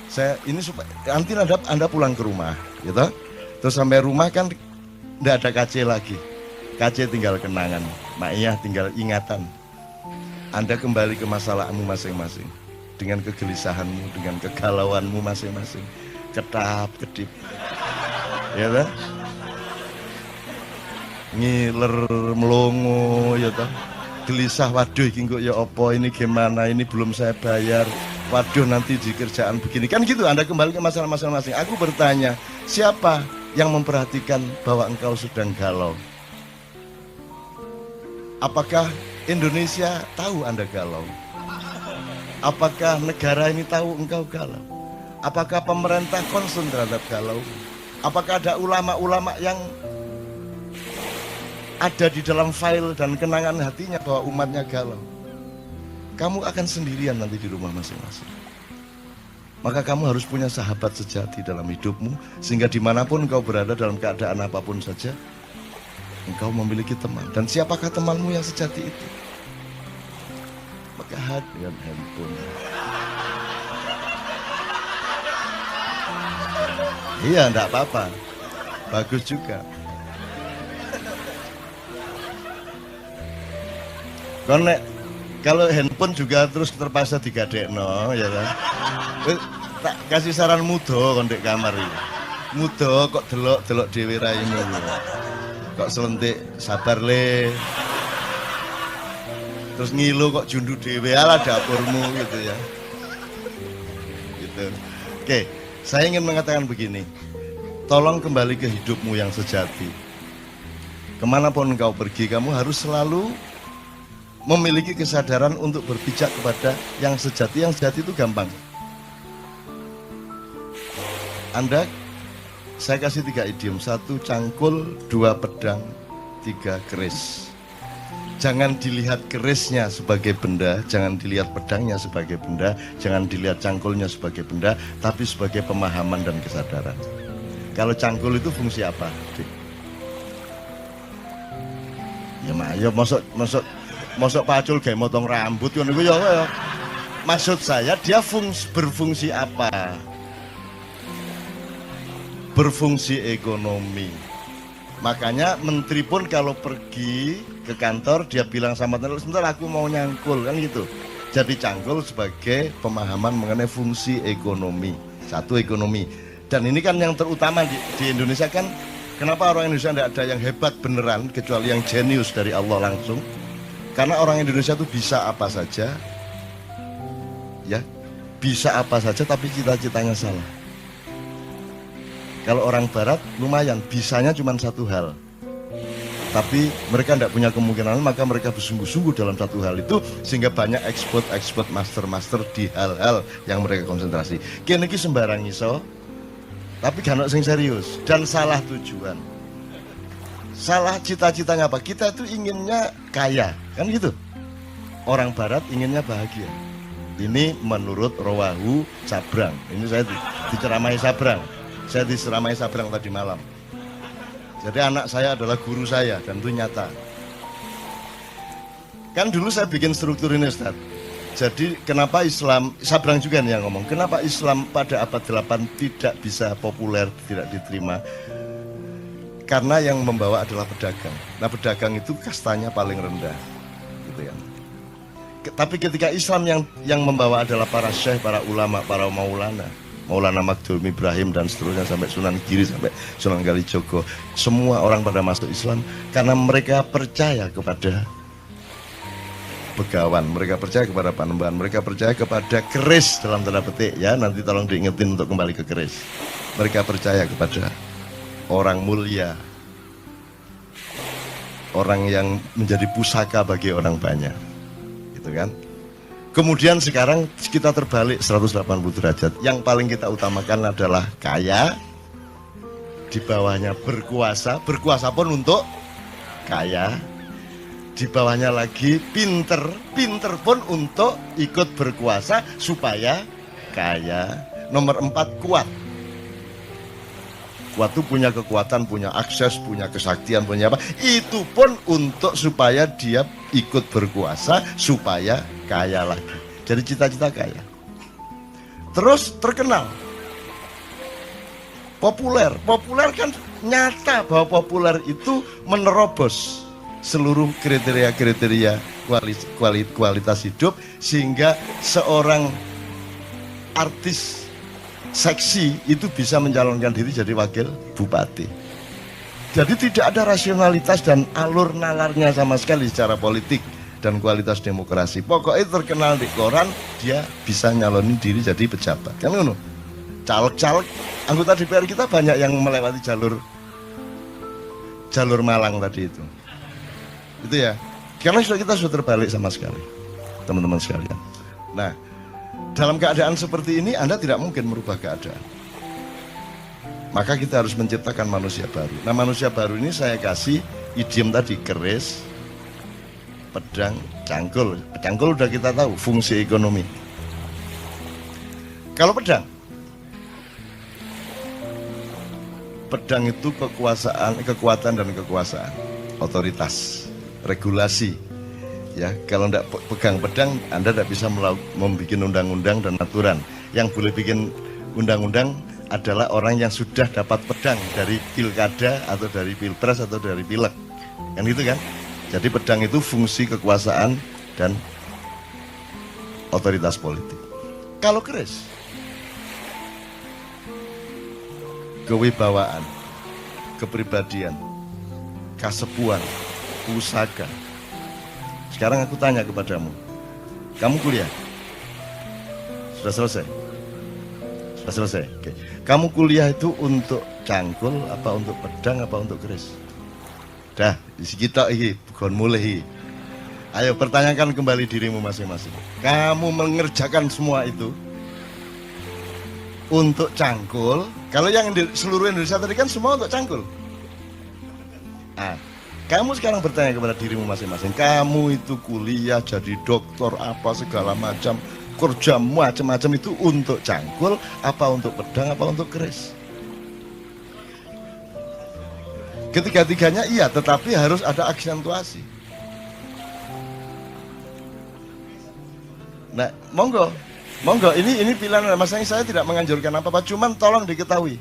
Saya ini supaya nanti anda pulang ke rumah, gitu. Terus sampai rumah kan tidak ada KC lagi. KC tinggal kenangan, Maiyah tinggal ingatan. Anda kembali ke masalahmu masing-masing, dengan kegelisahanmu, dengan kegalauanmu masing-masing, ketap-kedip, ya kan? Ngiler melongo, ya kan? Gelisah, waduh ini kok ya opo, ini gimana, ini belum saya bayar, waduh nanti di kerjaan begini, kan gitu. Anda kembali ke masalah masing-masing. Aku bertanya, siapa yang memperhatikan bahwa engkau sedang galau? Apakah Indonesia tahu Anda galau? Apakah negara ini tahu engkau galau? Apakah pemerintah concern terhadap galau? Apakah ada ulama-ulama yang ada di dalam file dan kenangan hatinya bahwa umatnya galau? Kamu akan sendirian nanti di rumah masing-masing. Maka kamu harus punya sahabat sejati dalam hidupmu, sehingga dimanapun engkau berada dalam keadaan apapun saja, engkau memiliki teman. Dan siapakah temanmu yang sejati itu? Maka dengan handphone. Iya, enggak apa-apa. Bagus juga. Kalau handphone juga terus terpaksa digadekno, ya kan? Tak kasih saran mudo kon ndek kamar iki. Mudo kok delok-delok dhewe raimu. Kok selentik sabar le. Terus ngilu kok jundu dhewe ala dapurmu gitu ya. Gitu. Oke, saya ingin mengatakan begini. Tolong kembali ke hidupmu yang sejati. Kemanapun engkau pergi, kamu harus selalu memiliki kesadaran untuk berpijak kepada yang sejati. Yang sejati itu gampang. Saya kasih 3 idiom. 1 cangkul, 2 pedang, 3 keris. Jangan dilihat kerisnya sebagai benda, jangan dilihat pedangnya sebagai benda, jangan dilihat cangkulnya sebagai benda, tapi sebagai pemahaman dan kesadaran. Kalau cangkul itu fungsi apa? Ya mayo mosok pacul kayak motong rambut kan itu ya. Maksud saya dia berfungsi apa? Berfungsi ekonomi. Makanya menteri pun kalau pergi ke kantor dia bilang sama tenaga, sebentar aku mau nyangkul, kan gitu. Jadi cangkul sebagai pemahaman mengenai fungsi ekonomi. 1 ekonomi. Dan ini kan yang terutama di Indonesia kan, kenapa orang Indonesia tidak ada yang hebat beneran kecuali yang jenius dari Allah langsung. Karena orang Indonesia itu bisa apa saja, ya, bisa apa saja tapi cita-citanya salah. Kalau orang Barat lumayan, bisanya cuma 1 hal, tapi mereka tidak punya kemungkinan, maka mereka bersungguh-sungguh dalam 1 hal itu, sehingga banyak ekspor master di hal-hal yang mereka konsentrasi. Kini sembarang iso, tapi gak ono sing serius dan salah tujuan. Salah cita-citanya apa? Kita itu inginnya kaya, kan gitu. Orang Barat inginnya bahagia. Ini menurut Rawahu Sabrang. Ini saya diceramai Sabrang. Saya diceramai Sabrang tadi malam. Jadi anak saya adalah guru saya dan itu nyata. Kan dulu saya bikin struktur ini, Ustaz. Jadi kenapa Islam, Sabrang juga nih yang ngomong, kenapa Islam pada abad 8 tidak bisa populer, tidak diterima? Karena yang membawa adalah pedagang. Nah, pedagang itu kastanya paling rendah, gitu kan. Tapi ketika Islam yang membawa adalah para syekh, para ulama, para Maulana Magdum Ibrahim dan seterusnya sampai Sunan Giri, sampai Sunan Kalijogo, semua orang pada masuk Islam karena mereka percaya kepada begawan, mereka percaya kepada panembahan, mereka percaya kepada keris dalam tanda petik ya, nanti tolong diingetin untuk kembali ke keris. Mereka percaya kepada orang mulia, orang yang menjadi pusaka bagi orang banyak, gitu kan. Kemudian sekarang kita terbalik 180 derajat. Yang paling kita utamakan adalah kaya, di bawahnya berkuasa, berkuasa pun untuk kaya, di bawahnya lagi pinter, pinter pun untuk ikut berkuasa supaya kaya. Nomor 4 kuat. Kuat itu punya kekuatan, punya akses, punya kesaktian, punya apa. Itu pun untuk supaya dia ikut berkuasa, supaya kaya lagi. jadi cita-cita kaya. Terus terkenal, populer kan nyata bahwa populer itu menerobos seluruh kriteria kualitas hidup, sehingga seorang artis seksi itu bisa mencalonkan diri jadi wakil bupati. Jadi tidak ada rasionalitas dan alur nalarnya sama sekali secara politik dan kualitas demokrasi. Pokoknya terkenal di koran, dia bisa nyalonin diri jadi pejabat. Kan ngono. Caleg-caleg anggota DPR kita banyak yang melewati jalur Malang tadi itu. Itu ya. Karena kita sudah terbalik sama sekali, teman-teman sekalian. Nah, dalam keadaan seperti ini Anda tidak mungkin merubah keadaan. Maka kita harus menciptakan manusia baru. Nah, manusia baru ini saya kasih idiom tadi, keris, pedang, cangkul. Cangkul udah kita tahu fungsi ekonomi. Kalau pedang itu kekuatan dan kekuasaan, otoritas, regulasi. Ya, kalau tidak pegang pedang, Anda tidak bisa membuat undang-undang dan aturan. Yang boleh bikin undang-undang adalah orang yang sudah dapat pedang dari pilkada atau dari pilpres atau dari pileg. Kan gitu kan? Jadi pedang itu fungsi kekuasaan dan otoritas politik. Kalau keris, kewibawaan, kepribadian, kasepuan, pusaka. Sekarang aku tanya kepadamu, kamu kuliah? Sudah selesai? Sudah selesai? Oke. Kamu kuliah itu untuk cangkul, apa untuk pedang, apa untuk keris? Dah, isi kita ini, bukan mulai. Ayo pertanyakan kembali dirimu masing-masing. Kamu mengerjakan semua itu untuk cangkul. Kalau yang di seluruh Indonesia tadi kan semua untuk cangkul. Nah, kamu sekarang bertanya kepada dirimu masing-masing. Kamu itu kuliah jadi dokter apa segala macam, kerja macam-macam itu untuk cangkul, apa untuk pedang, apa untuk keris? Ketiga-tiganya iya, tetapi harus ada aksentuasi. Nah, monggo, ini pilihan. Maksudnya saya tidak menganjurkan apa-apa, cuman tolong diketahui.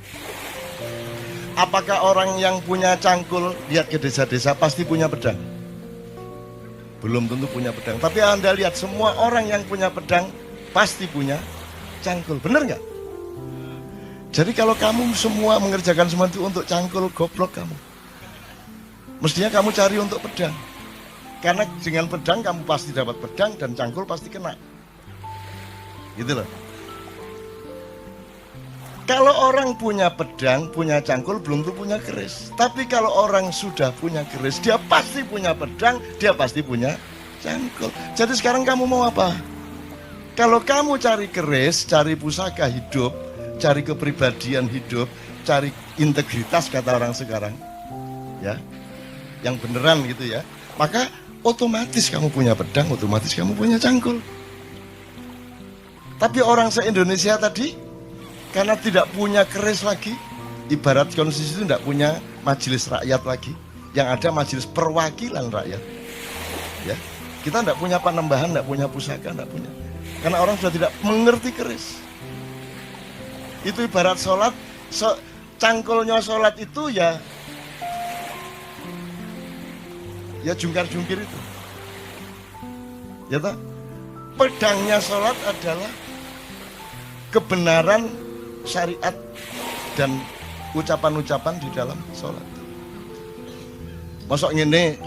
Apakah orang yang punya cangkul lihat ke desa-desa pasti punya pedang? Belum tentu punya pedang. Tapi Anda lihat semua orang yang punya pedang pasti punya cangkul. Benar nggak? Jadi kalau kamu semua mengerjakan semua itu untuk cangkul, goblok kamu. Mestinya kamu cari untuk pedang. Karena dengan pedang kamu pasti dapat pedang dan cangkul pasti kena. Gitu loh. Kalau orang punya pedang, punya cangkul, belum tentu punya keris. Tapi kalau orang sudah punya keris, dia pasti punya pedang, dia pasti punya cangkul. Jadi sekarang kamu mau apa? Kalau kamu cari keris, cari pusaka hidup, cari kepribadian hidup, cari integritas kata orang sekarang, ya, yang beneran gitu ya, maka otomatis kamu punya pedang, otomatis kamu punya cangkul. Tapi orang se-Indonesia tadi, karena tidak punya keris lagi, ibarat konstitusi itu tidak punya majelis rakyat lagi, yang ada majelis perwakilan rakyat. Ya, kita tidak punya panembahan, tidak punya pusaka, tidak punya. Karena orang sudah tidak mengerti keris. Itu ibarat sholat, cangkulnya sholat itu ya jungkar-jungkir itu. Ya tak? Pedangnya sholat adalah kebenaran syariat dan ucapan-ucapan di dalam sholat. Masuk ngene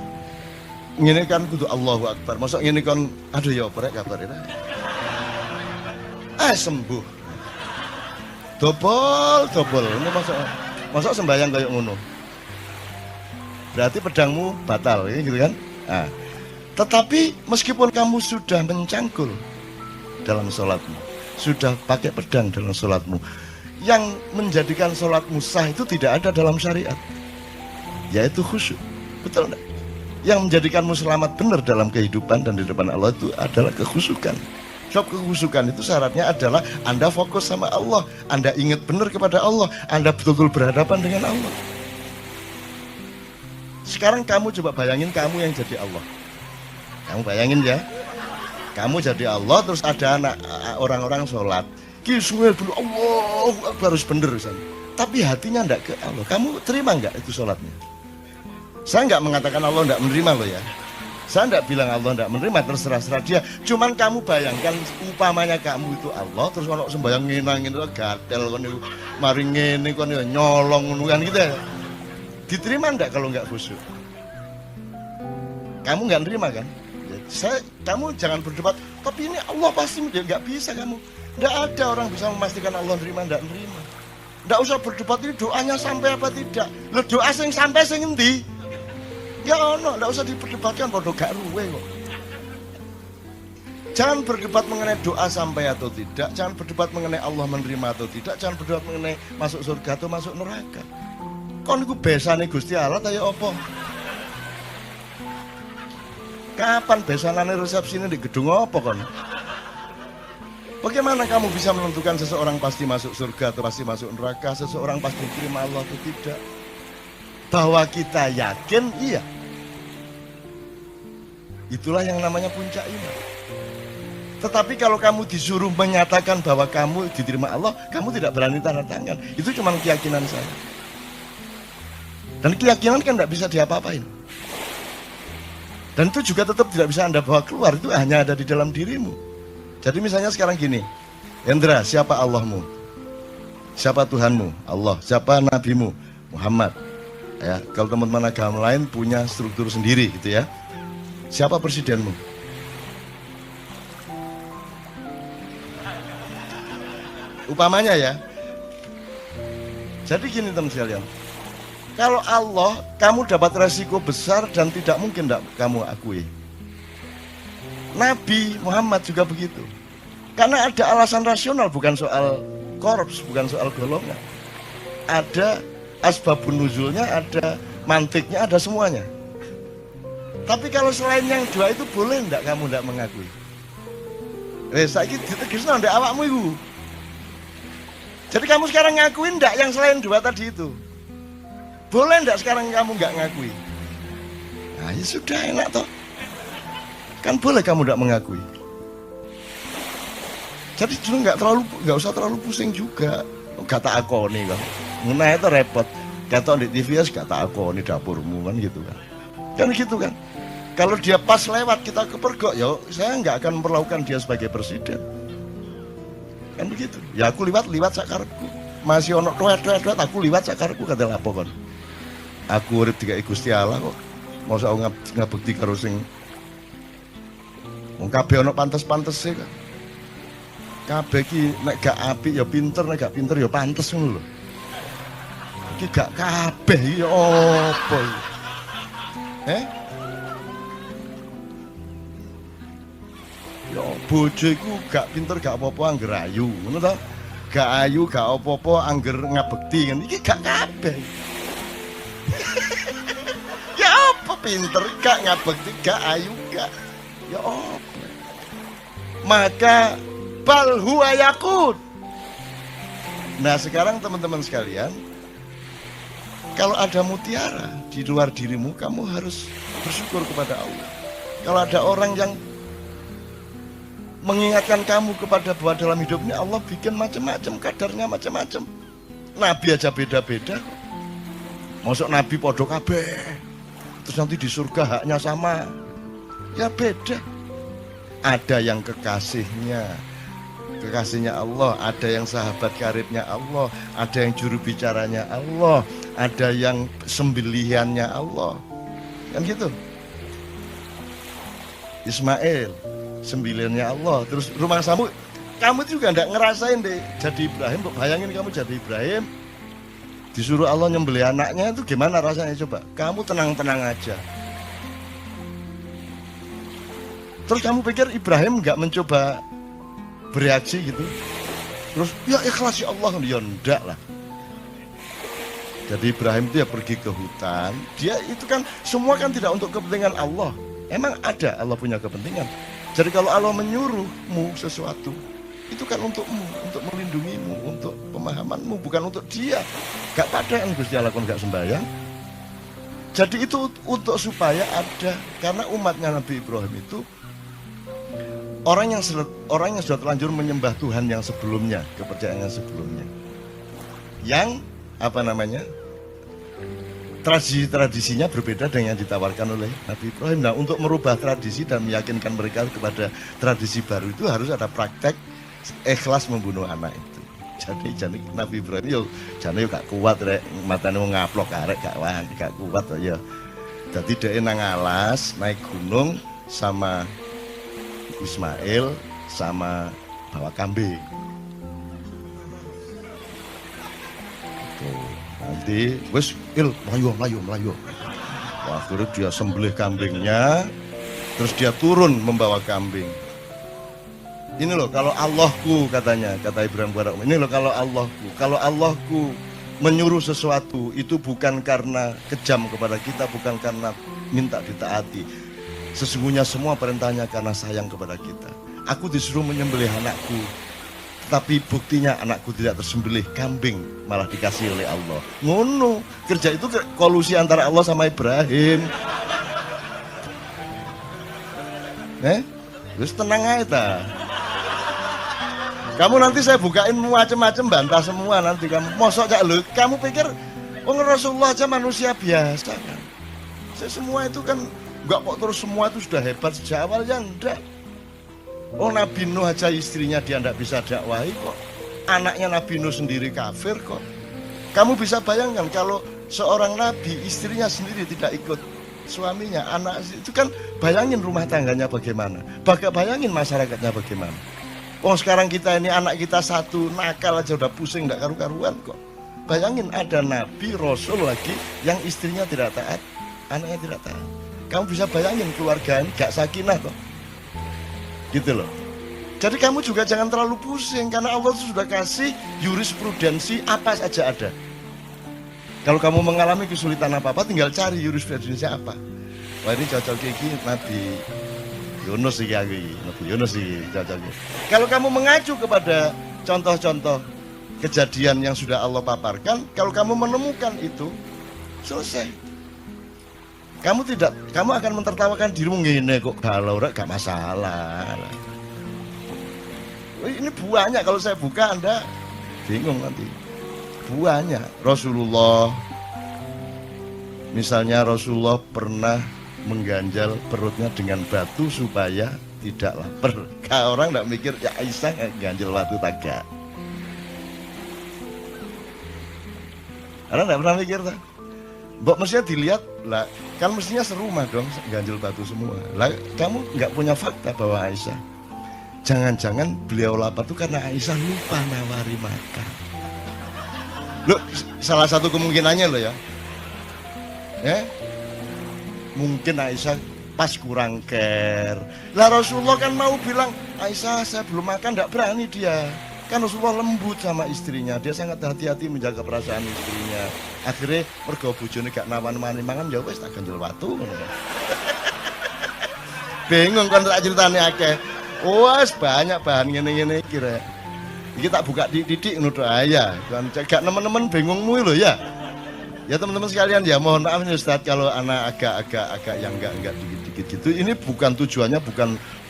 kan kudu Allahu Akbar. Masuk ngene kan aduh ya apa rek kabar itu. Sembuh. Dobol. Ini masuk sembahyang kayak ngono. Berarti pedangmu batal ya gitu kan? Nah, tetapi meskipun kamu sudah mencangkul dalam sholatmu, sudah pakai pedang dalam sholatmu, yang menjadikan sholatmu sah itu tidak ada dalam syariat, yaitu khusyuk. Betul enggak? Yang menjadikanmu selamat benar dalam kehidupan dan di depan Allah itu adalah kekhusyukan. Sebab kekhusyukan itu syaratnya adalah Anda fokus sama Allah, Anda ingat benar kepada Allah, Anda betul-betul berhadapan dengan Allah. Sekarang kamu coba bayangin kamu yang jadi Allah. Kamu bayangin ya, Kamu jadi Allah, terus ada anak orang-orang sholat. Kiswel dulu Allah harus bener San. Tapi hatinya ndak ke Allah. Kamu terima nggak itu sholatnya? Saya nggak mengatakan Allah ndak menerima loh ya. Saya ndak bilang Allah ndak menerima, terserah dia. Cuman kamu bayangkan umpamanya kamu itu Allah, terus kalau sembahyang nginangin itu gatel kon niku mari ngene kon nyolong ngono kan gitu ya. Diterima ndak kalau nggak khusyuk? Kamu nggak nerima kan? Kamu jangan berdebat, tapi ini Allah pasti nggak bisa kamu. Nggak ada orang bisa memastikan Allah nerima nggak nerima. Nggak usah berdebat ini doanya sampai apa tidak. Lo doa sing sampai sing endi? Ya ono, nggak usah diperdebatkan, bodoh gak ruwe kok. Jangan berdebat mengenai doa sampai atau tidak. Jangan berdebat mengenai Allah menerima atau tidak. Jangan berdebat mengenai masuk surga atau masuk neraka. Kon iku besane Gusti Allah ta ya apa? Kapan besanane resepsine di gedung apa kon? Bagaimana kamu bisa menentukan seseorang pasti masuk surga atau pasti masuk neraka, seseorang pasti diterima Allah atau tidak? Bahwa kita yakin, iya. Itulah yang namanya puncak iman. Tetapi kalau kamu disuruh menyatakan bahwa kamu diterima Allah, kamu tidak berani tanda tangan. Itu cuma keyakinan saya. Dan keyakinan kan tidak bisa diapa-apain. Dan itu juga tetap tidak bisa Anda bawa keluar, itu hanya ada di dalam dirimu. Jadi misalnya sekarang gini, Hendra, siapa Allahmu? Siapa Tuhanmu? Allah. Siapa Nabimu? Muhammad. Ya, kalau teman-teman agama lain punya struktur sendiri gitu ya. Siapa presidenmu? Upamanya ya. Jadi gini teman sekalian. Kalau Allah, kamu dapat resiko besar dan tidak mungkin tidak kamu akui. Nabi Muhammad juga begitu. Karena ada alasan rasional, bukan soal korps, bukan soal golongan. Ada asbabun nuzulnya, ada mantiknya, ada semuanya. Tapi kalau selain yang dua itu boleh enggak kamu enggak mengakui? Saiki ditegesno ndek awakmu iku. Jadi kamu sekarang ngakuin enggak yang selain dua tadi itu? Boleh enggak sekarang kamu enggak ngakui? Nah, ya sudah enak toh. Kan boleh kamu enggak mengakui. Jadi dulu enggak usah terlalu pusing juga. Gak tak akoni kok. Meneh itu repot. Ketok di TV ya gak tak akoni dapurmu kan gitu kan. Kan gitu kan. Kalau dia pas lewat kita kepergok, ya saya nggak akan memperlakukan dia sebagai presiden. Kan begitu. Ya aku liwat sakarepku. Masih ono tuet aku liwat sakarepku kata lapo kon. Aku urip dikai Gusti Allah kok. Mosok ngabekti karo sing wong kabeh ono pantes-pantese kan. Kabeh iki nek gak apik ya pinter, nek gak pinter ya pantes ngono lho. Iki gak kabeh ya apa iki? Ya bojoku gak pinter gak apa-apa angger ayu, ngono to? Gak ayu gak apa-apa angger ngabekti kan. Iki gak kabeh. Ya apa pinter gak ngabekti gak ayu gak. Ya apa? Maka bal huwa yakun. Nah, sekarang teman-teman sekalian, kalau ada mutiara di luar dirimu, kamu harus bersyukur kepada Allah. Kalau ada orang yang mengingatkan kamu kepada bahwa dalam hidup ini Allah bikin macam-macam, kadarnya macam-macam. Nabi aja beda-beda kok. Masuk Nabi podo kabeh. Terus nanti di surga haknya sama. Ya beda. Ada yang kekasihnya Allah, ada yang sahabat karibnya Allah, ada yang juru bicaranya Allah, ada yang sembelihannya Allah. Kan gitu. Ismail sembilannya Allah. Terus rumah kamu juga enggak ngerasain deh jadi Ibrahim. Bayangin kamu jadi Ibrahim, disuruh Allah nyembelih anaknya, itu gimana rasanya coba? Kamu tenang-tenang aja. Terus kamu pikir Ibrahim enggak mencoba bereaksi gitu? Terus ya ikhlas ya Allah, ya enggak lah. Jadi Ibrahim itu ya pergi ke hutan. Dia itu kan semua kan tidak untuk kepentingan Allah. Emang ada Allah punya kepentingan. Jadi kalau Allah menyuruhmu sesuatu, itu kan untukmu, untuk melindungimu, untuk pemahamanmu, bukan untuk dia. Gak padaan Gusti Allah kon gak sembahyang. Jadi itu untuk supaya ada, karena umatnya Nabi Ibrahim itu orang yang sudah terlanjur menyembah Tuhan yang sebelumnya, kepercayaan yang sebelumnya, yang apa namanya, tradisinya berbeda dengan yang ditawarkan oleh Nabi Ibrahim. Nah, untuk merubah tradisi dan meyakinkan mereka kepada tradisi baru itu harus ada praktek ikhlas membunuh anak itu. Jadi Nabi Ibrahim yo jane gak kuat rek, matane wong ngaplok arek gak kuat ya. Jadi dia nang alas naik gunung sama Ismail sama bawa kambing. Tuh, nanti wes melayu. Wah, akhirnya dia sembelih kambingnya, terus dia turun membawa kambing. Ini loh kalau Allahku, katanya, kata Ibrahim kepada Umar, ini loh kalau Allahku menyuruh sesuatu itu bukan karena kejam kepada kita, bukan karena minta ditaati. Sesungguhnya semua perintahnya karena sayang kepada kita. Aku disuruh menyembelih anakku, tapi buktinya anakku tidak tersembelih, kambing malah dikasih oleh Allah. Ngono, kerja itu kolusi antara Allah sama Ibrahim. Terus tenang aja ta. Kamu nanti saya bukain macam-macam bantah semua nanti kamu. Mosok gak lu? Kamu pikir Rasulullah aja manusia biasa kan? Semua itu kan enggak kok terus semua itu sudah hebat sejak awal ya enggak. Nabi Nuh aja istrinya dia enggak bisa dakwahi kok. Anaknya Nabi Nuh sendiri kafir kok. Kamu bisa bayangkan kalau seorang nabi istrinya sendiri tidak ikut suaminya, anak itu kan bayangin rumah tangganya bagaimana. Bayangin masyarakatnya bagaimana. Sekarang kita ini anak kita satu nakal aja udah pusing enggak karu-karuan kok. Bayangin ada nabi rasul lagi yang istrinya tidak taat, anaknya tidak taat. Kamu bisa bayangin keluarga ini gak sakinah toh. Gitu loh. Jadi kamu juga jangan terlalu pusing karena Allah sudah kasih jurisprudensi apa saja ada. Kalau kamu mengalami kesulitan apa-apa tinggal cari jurisprudensi apa. Wah ini cocok gigi Nabi Yunus sih Nabi Yunus sih cocok. Kalau kamu mengacu kepada contoh-contoh kejadian yang sudah Allah paparkan, kalau kamu menemukan itu selesai. Kamu akan mentertawakan dirimu ngene kok galau gak masalah. Ini buahnya kalau saya buka Anda bingung nanti. Buahnya Rasulullah, misalnya Rasulullah pernah mengganjal perutnya dengan batu supaya tidak lapar. Orang tidak mikir ya Aisyah ganjal batu tagak. Orang tidak pernah mikir tak? Mbok mestinya dilihat lah, kan mestinya serumah dong ganjil batu semua. Lah kamu nggak punya fakta bahwa Aisyah, jangan-jangan beliau lapar itu karena Aisyah lupa nawari makan. Loh, salah satu kemungkinannya loh ya. Mungkin Aisyah pas kurang care. Lah Rasulullah kan mau bilang, Aisyah saya belum makan, nggak berani dia. Kan Rasulullah lembut sama istrinya, dia sangat hati-hati menjaga perasaan istrinya. Akhirnya mergo bojone gak nawan-nawani mangan ya wis tak ganjel watu ngono. Bingung kan tak ceritane akeh. Wes banyak bahan ngene-ngene iki rek. Iki tak buka didik ngono to ya. Kan gak nemen-nemen bingungmu lho ya. Ya teman-teman sekalian ya mohon maaf nih Ustaz kalau anak agak yang enggak dikit-dikit gitu. Ini bukan tujuannya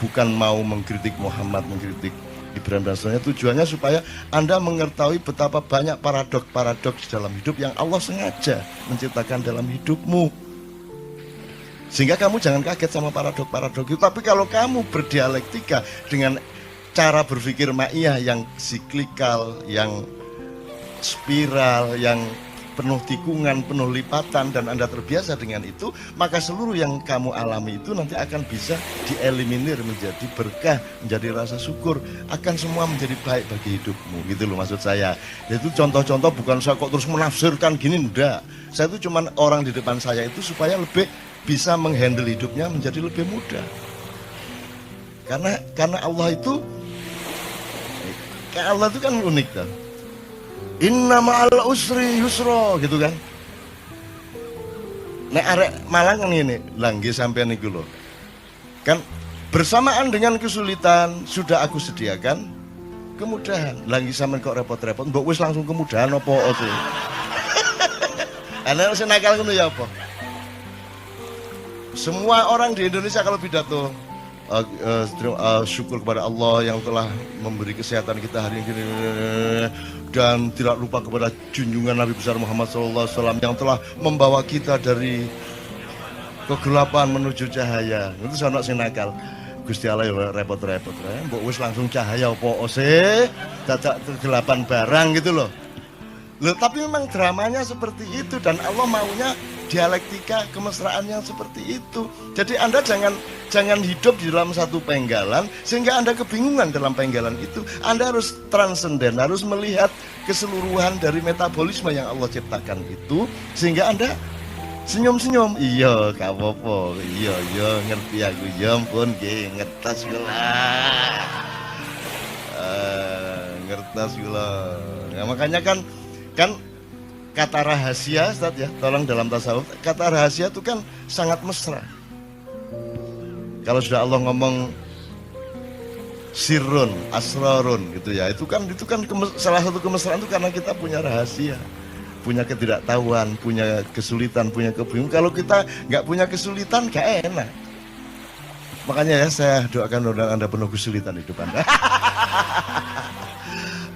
bukan mau mengkritik Muhammad, mengkritik Ibrahim dan sebagainya. Tujuannya supaya Anda mengetahui betapa banyak paradoks dalam hidup yang Allah sengaja menciptakan dalam hidupmu. Sehingga kamu jangan kaget sama paradoks itu. Tapi kalau kamu berdialektika dengan cara berpikir ma'iyah yang siklikal, yang spiral, yang penuh tikungan, penuh lipatan, dan Anda terbiasa dengan itu, maka seluruh yang kamu alami itu nanti akan bisa dieliminir menjadi berkah, menjadi rasa syukur, akan semua menjadi baik bagi hidupmu. Gitu loh maksud saya. Itu contoh-contoh, bukan saya kok terus menafsirkan gini, enggak. Saya itu cuman orang di depan saya itu supaya lebih bisa menghandle hidupnya menjadi lebih mudah. Karena Allah itu kan unik kan. Inna ma'al usri yusra gitu kan. Nek arek Malang kan ngene, langge sampean niku lho. Kan bersamaan dengan kesulitan sudah aku sediakan kemudahan. Langge sampean kok repot-repot, mbok wis langsung kemudahan apa sih? Ana sing nakal ngono ya apa? Semua orang di Indonesia kalau pidato syukur kepada Allah yang telah memberi kesehatan kita hari ini, dan tidak lupa kepada junjungan Nabi besar Muhammad SAW yang telah membawa kita dari kegelapan menuju cahaya. Itu sono sing nakal. Gusti Allah ya repot-repot. Mbok wis langsung cahaya opo sih? Dadak kegelapan barang gitu loh. Loh, tapi memang dramanya seperti itu dan Allah maunya dialektika kemesraan yang seperti itu. Jadi Anda jangan hidup di dalam satu penggalan sehingga Anda kebingungan dalam penggalan itu. Anda harus transenden, harus melihat keseluruhan dari metabolisme yang Allah ciptakan itu sehingga Anda senyum-senyum. Iya, gak apa-apa. Iya, ngerti aku. Ya ampun, nggih, ngertas kula. Ngertas kula. Ya, makanya kan kata rahasia, Ustaz ya, tolong dalam tasawuf, kata rahasia itu kan sangat mesra. Kalau sudah Allah ngomong sirrun, asrarun gitu ya, itu kan salah satu kemesraan itu karena kita punya rahasia, punya ketidaktahuan, punya kesulitan, punya kebingungan. Kalau kita nggak punya kesulitan, gak enak. Makanya ya saya doakan Anda penuh kesulitan hidup Anda.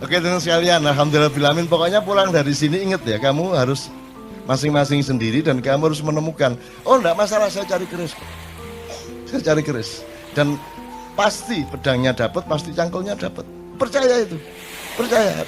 Oke teman sekalian, alhamdulillah bilamin. Pokoknya pulang dari sini ingat ya, kamu harus masing-masing sendiri dan kamu harus menemukan. Oh enggak masalah, saya cari keris. Saya cari keris dan pasti pedangnya dapat, pasti cangkulnya dapat. Percaya itu, percaya.